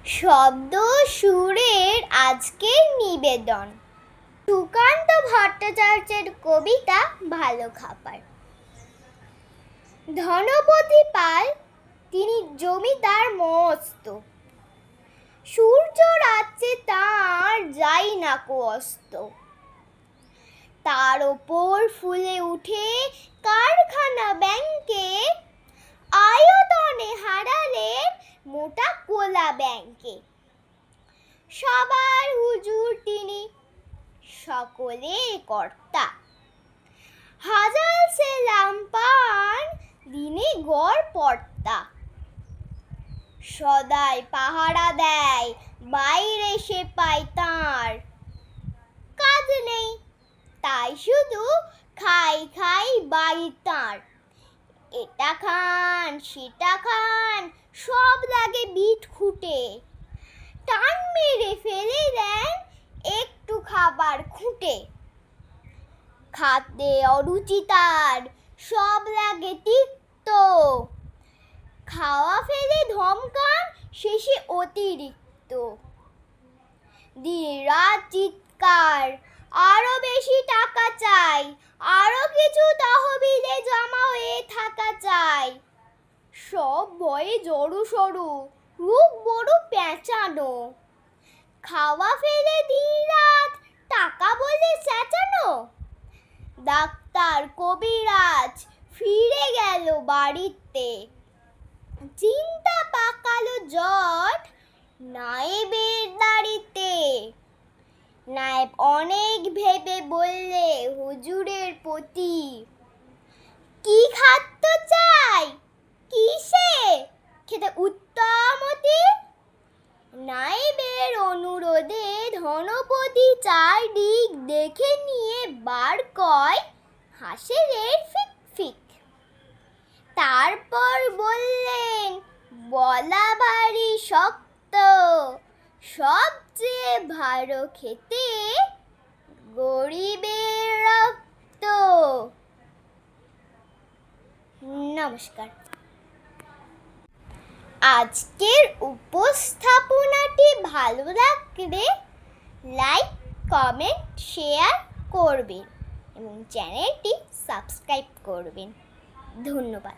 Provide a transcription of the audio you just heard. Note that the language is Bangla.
শব্দ সুরের আজকের নিবেদন। সুকান্ত ভট্টাচার্যের কবিতা ভালো খাবার। ধনপতি পাল তিনি জমিদার মস্ত, সূর্য রাজ্যে তাঁর যাই না কো অস্ত। তার ওপর ফুলে উঠে কারখানা ব্যাংকে, আয়তনে হারালেন মোটা কোলা ব্যাংকে। সবার হুজুর তিনি, সকলের কর্তা, হাজার সেলাম পান দিনে গড় পর্তা। সদাই পাহারা দেয় বাইরে সে পায় তাঁর, কাজ নেই তাই শুধু খাই খাই বাড়ি তাঁর। এটা খান সেটা খান সব লাগে বিট খুঁটে, টান মেরে ফেলে দেন একটু খাবার খুঁটে। খাতে অরুচি তার সব লাগে তিক্ত, খাওয়া ফেলে ধমকান শেষে অতিরিক্ত। দিন রাত চিৎকার আরো বেশি টাকা চাই, আরো কিছু তহবিলে জমা হয়ে থাকা চাই। সব ভয়ে জড়ো সড়ো, রূপ বড় পেঁচানো, খাওয়া ফেলে দিন রাত টাকা বলে চেঁচানো। ডাক্তার কবিরাজ ফিরে গেল বাড়িতে, চিন্তা পাকালো জট নায়েবের দাড়িতে। নায়েব অনেক ভেবে বললে হুজুরের প্রতি, কি খাদ্য চাই কিসে খেতে উত্তম অতি। নায়েবের অনুরোধে ধনপতি চারদিক দেখে নিয়ে বার কয় হাঁসের ফিক ফিক। তারপর বললেন বলা ভারী শক্ত, সবচেয়ে ভালো খেতে গরিবের রক্ত। নমস্কার। আজকের উপস্থাপনাটি ভালো লাগলে লাইক, কমেন্ট, শেয়ার করবেন এবং চ্যানেলটি সাবস্ক্রাইব করবেন। ধন্যবাদ।